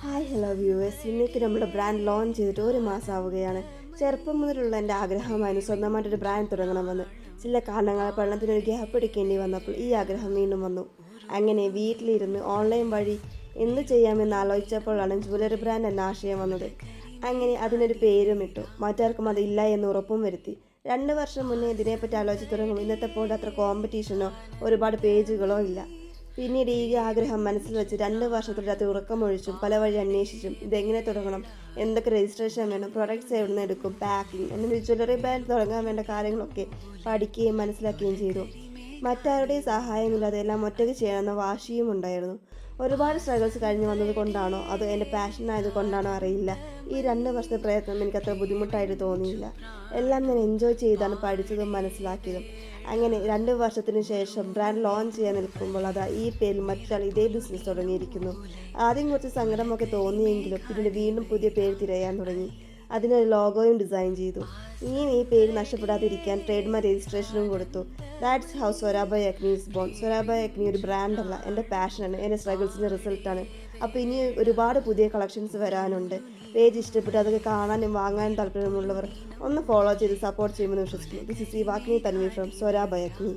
Hi hello viewers, ഇന്നേക്ക് നമ്മുടെ brand launch ചെയ്തിട്ട് ഒരു മാസം ആവുകയാണ്. ചെറുപ്പം മുതലുള്ള എൻ്റെ ആഗ്രഹമായിരുന്നു സ്വന്തമായിട്ടൊരു ബ്രാൻഡ് തുടങ്ങണമെന്ന്. ചില കാരണങ്ങളാൽ പഠനത്തിനൊരു ഗ്യാപ്പ് എടുക്കേണ്ടി വന്നപ്പോൾ ഈ ആഗ്രഹം വീണ്ടും വന്നു. അങ്ങനെ വീട്ടിലിരുന്ന് ഓൺലൈൻ വഴി എന്ത് ചെയ്യാമെന്ന് ആലോചിച്ചപ്പോഴാണ് ജ്വല്ലറി ബ്രാൻഡ് എന്ന ആശയം വന്നത്. അങ്ങനെ അതിനൊരു പേരും ഇട്ടു. മറ്റാർക്കും അതില്ല എന്ന് ഉറപ്പും വരുത്തി. 2 വർഷം മുന്നേ ഇതിനെപ്പറ്റി ആലോചിച്ച് തുടങ്ങും. ഇന്നത്തെ പോലെ അത്ര കോമ്പറ്റീഷനോ ഒരുപാട് പേജുകളോ ഇല്ല. പിന്നീട് ഈ ആഗ്രഹം മനസ്സിൽ വെച്ച് 2 വർഷത്തിനകത്ത് ഉറക്കമൊഴിച്ചും പല വഴി അന്വേഷിച്ചും ഇതെങ്ങനെ തുടങ്ങണം, എന്തൊക്കെ രജിസ്ട്രേഷൻ വേണം, പ്രൊഡക്ട്സ് എവിടെ നിന്ന് എടുക്കും, പാക്കിംഗ് എന്നൊരു ജ്വല്ലറി ബ്രാൻഡ് തുടങ്ങാൻ വേണ്ട കാര്യങ്ങളൊക്കെ പഠിക്കുകയും മനസ്സിലാക്കുകയും ചെയ്തു. മറ്റാരുടെയും സഹായമില്ലാതെ എല്ലാം ഒറ്റയ്ക്ക് ചെയ്യണമെന്ന വാശിയും ഉണ്ടായിരുന്നു. ഒരുപാട് സ്ട്രഗിൾസ് കഴിഞ്ഞ് വന്നത് കൊണ്ടാണോ അതോ എൻ്റെ പാഷനായത് കൊണ്ടാണോ അറിയില്ല, ഈ 2 വർഷത്തെ പ്രയത്നം എനിക്കത്ര ബുദ്ധിമുട്ടായിട്ട് തോന്നിയില്ല. എല്ലാം ഞാൻ എൻജോയ് ചെയ്താണ് പഠിച്ചതും മനസ്സിലാക്കിയതും. അങ്ങനെ 2 വർഷത്തിന് ശേഷം ബ്രാൻഡ് ലോഞ്ച് ചെയ്യാൻ നിൽക്കുമ്പോൾ അതാ ഈ പേരിൽ മറ്റൊരാൾ ഇതേ ബിസിനസ് തുടങ്ങിയിരിക്കുന്നു. ആദ്യം കുറച്ച് സങ്കടമൊക്കെ തോന്നിയെങ്കിലും പിന്നീട് വീണ്ടും പുതിയ പേര് തിരയാൻ തുടങ്ങി. അതിനൊരു ലോഗോയും ഡിസൈൻ ചെയ്തു. ഇനിയും ഈ പേര് നഷ്ടപ്പെടാതിരിക്കാൻ ട്രേഡ് മാർക്ക് രജിസ്ട്രേഷനും കൊടുത്തു. ദാറ്റ്സ് ഹൗ സൊര ബൈ അഗ്നി ഈസ് ബോൺ. സൊര ബൈ അഗ്നി ഒരു ബ്രാൻഡല്ല, എൻ്റെ പാഷനാണ്, എൻ്റെ സ്ട്രഗിൾസിൻ്റെ റിസൾട്ടാണ്. അപ്പോൾ ഇനി ഒരുപാട് പുതിയ കളക്ഷൻസ് വരാനുണ്ട്. പേജ് ഇഷ്ടപ്പെട്ട് അതൊക്കെ കാണാനും വാങ്ങാനും താല്പര്യമുള്ളവർ ഒന്ന് ഫോളോ ചെയ്ത് സപ്പോർട്ട് ചെയ്യുമെന്ന് വിശ്വസിക്കുന്നു. This is Vagni Thanvi from Sora by അഗ്നി.